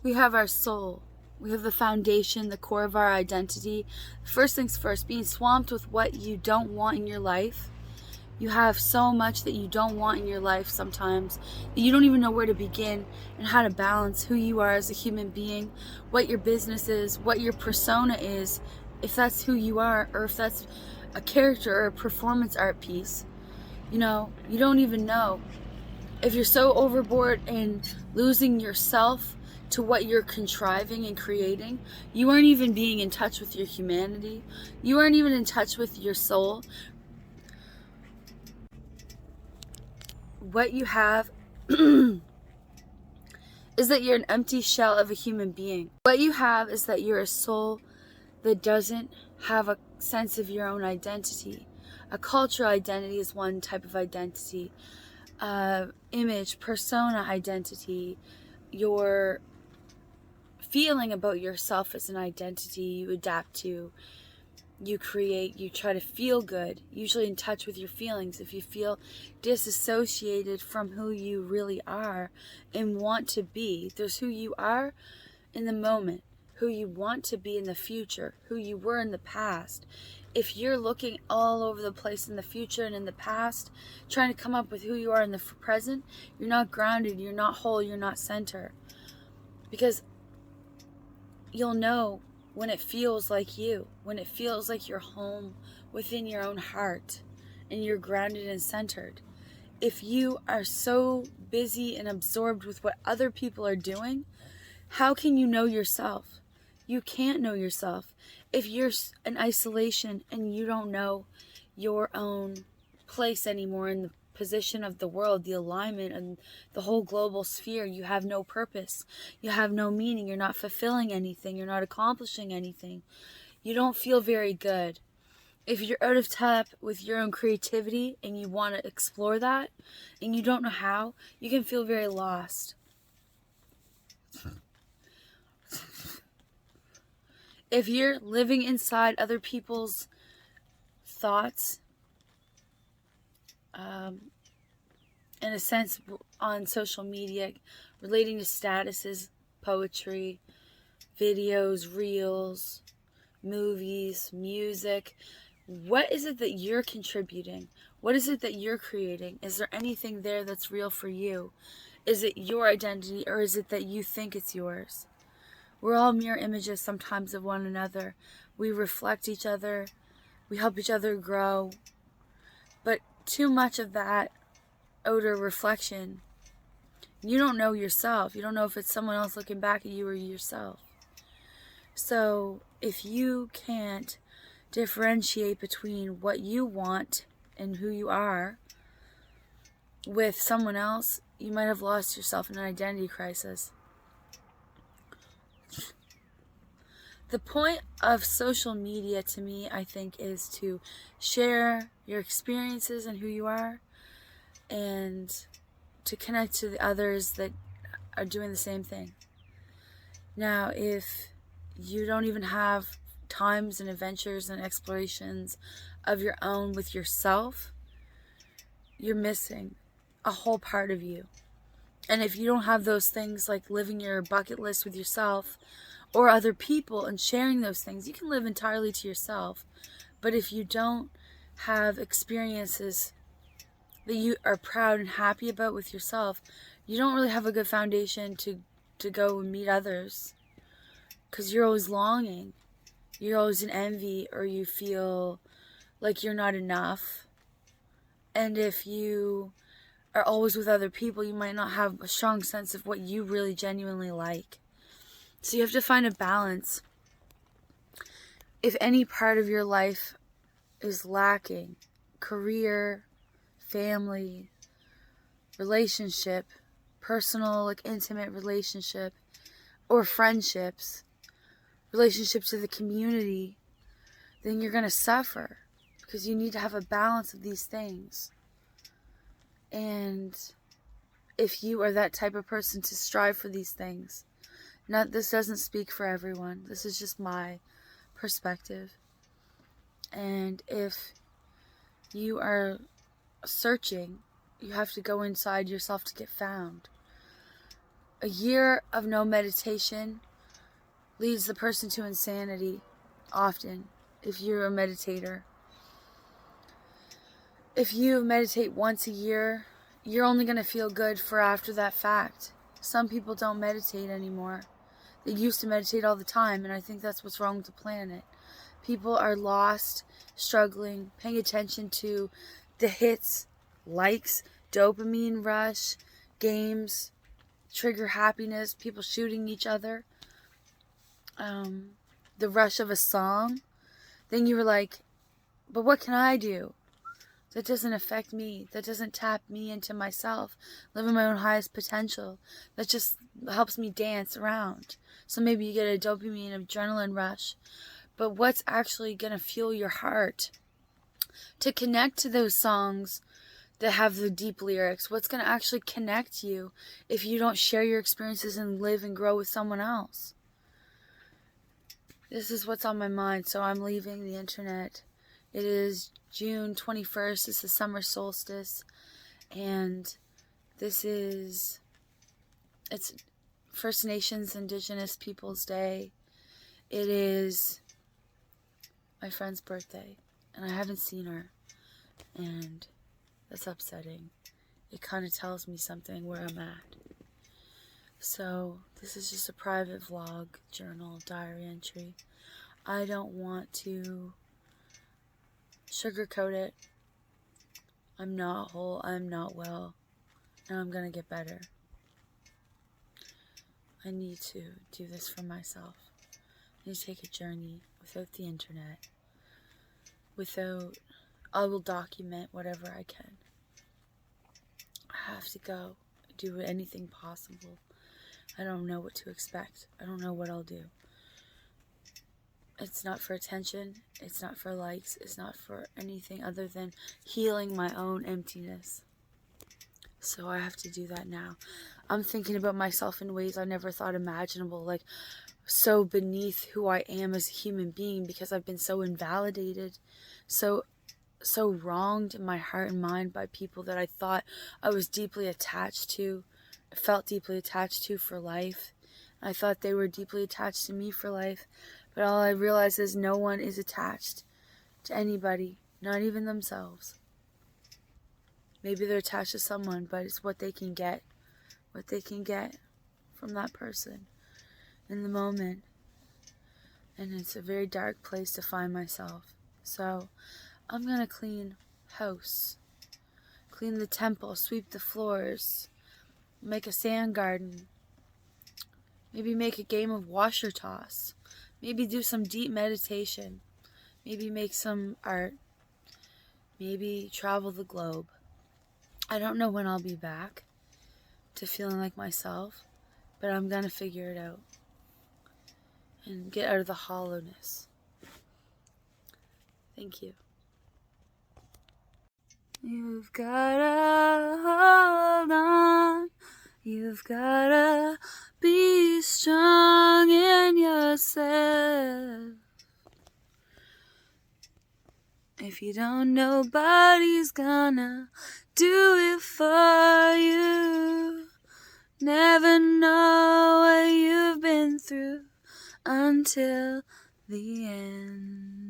We have our soul. We have the foundation, the core of our identity. First things first, being swamped with what you don't want in your life. You have so much that you don't want in your life sometimes that you don't even know where to begin and how to balance who you are as a human being, what your business is, what your persona is, if that's who you are, or if that's a character or a performance art piece. You don't even know. If you're so overboard in losing yourself to what you're contriving and creating, you aren't even being in touch with your humanity. You aren't even in touch with your soul. What you have is that you're an empty shell of a human being. What you have is that you're a soul that doesn't have a sense of your own identity. A cultural identity is one type of identity. Image, persona identity, your feeling about yourself as an identity you adapt to, you create, you try to feel good, usually in touch with your feelings. If you feel disassociated from who you really are and want to be, there's who you are in the moment, who you want to be in the future, who you were in the past. If you're looking all over the place in the future and in the past, trying to come up with who you are in the present, you're not grounded, you're not whole, you're not center. Because you'll know when it feels like you, when it feels like you're home within your own heart and you're grounded and centered. If you are so busy and absorbed with what other people are doing, how can you know yourself? You can't know yourself. If you're in isolation and you don't know your own place anymore in the position of the world, the alignment and the whole global sphere, you have no purpose. You have no meaning. You're not fulfilling anything. You're not accomplishing anything. You don't feel very good. If you're out of tap with your own creativity and you want to explore that and you don't know how, you can feel very lost. If you're living inside other people's thoughts, in a sense, on social media, relating to statuses, poetry, videos, reels, movies, music, what is it that you're contributing? What is it that you're creating? Is there anything there that's real for you? Is it your identity, or is it that you think it's yours? We're all mirror images sometimes of one another. We reflect each other. We help each other grow. But too much of that outer reflection, you don't know yourself. You don't know if it's someone else looking back at you or yourself. So if you can't differentiate between what you want and who you are with someone else, you might have lost yourself in an identity crisis. The point of social media to me, I think, is to share your experiences and who you are, and to connect to the others that are doing the same thing. Now, if you don't even have times and adventures and explorations of your own with yourself, you're missing a whole part of you. And if you don't have those things, like living your bucket list with yourself or other people and sharing those things, you can live entirely to yourself. But if you don't have experiences that you are proud and happy about with yourself, you don't really have a good foundation to go and meet others. Because you're always longing. You're always in envy, or you feel like you're not enough. And if you are always with other people, you might not have a strong sense of what you really genuinely like. So you have to find a balance. If any part of your life is lacking, career, family, relationship, personal, like intimate relationship, or friendships, relationship to the community, then you're going to suffer, because you need to have a balance of these things. And if you are that type of person to strive for these things, this doesn't speak for everyone. This is just my perspective. And if you are searching, you have to go inside yourself to get found. A year of no meditation leads the person to insanity often, if you're a meditator. If you meditate once a year, you're only going to feel good for after that fact. Some people don't meditate anymore. They used to meditate all the time, and I think that's what's wrong with the planet. People are lost, struggling, paying attention to the hits, likes, dopamine rush, games, trigger happiness, people shooting each other, the rush of a song. Then you were like, but what can I do? That doesn't affect me. That doesn't tap me into myself, living my own highest potential. That just helps me dance around. So maybe you get a dopamine, adrenaline rush. But what's actually going to fuel your heart to connect to those songs that have the deep lyrics? What's going to actually connect you if you don't share your experiences and live and grow with someone else? This is what's on my mind, so I'm leaving the internet. It is June 21st. It's the summer solstice, and it's First Nations Indigenous Peoples Day. It is my friend's birthday, and I haven't seen her, and that's upsetting. It kind of tells me something where I'm at. So this is just a private vlog, journal, diary entry. I don't want to sugarcoat it. I'm not whole, I'm not well, and I'm gonna get better. I need to do this for myself. I need to take a journey without the internet. I will document whatever I can. I have to go do anything possible. I don't know what to expect. I don't know what I'll do. It's not for attention. It's not for likes. It's not for anything other than healing my own emptiness. So I have to do that now. I'm thinking about myself in ways I never thought imaginable, like so beneath who I am as a human being because I've been so invalidated, so wronged in my heart and mind by people that I thought I was deeply attached to, felt deeply attached to for life. I thought they were deeply attached to me for life, but all I realized is no one is attached to anybody, not even themselves. Maybe they're attached to someone, but it's what they can get from that person in the moment. And it's a very dark place to find myself. So I'm gonna clean house, clean the temple, sweep the floors, make a sand garden, maybe make a game of washer toss, maybe do some deep meditation, maybe make some art, maybe travel the globe. I don't know when I'll be back to feeling like myself, but I'm gonna figure it out and get out of the hollowness. Thank you. You've gotta hold on. You've gotta be strong in yourself. If you don't, nobody's gonna do it for you. Never know what you've been through until the end.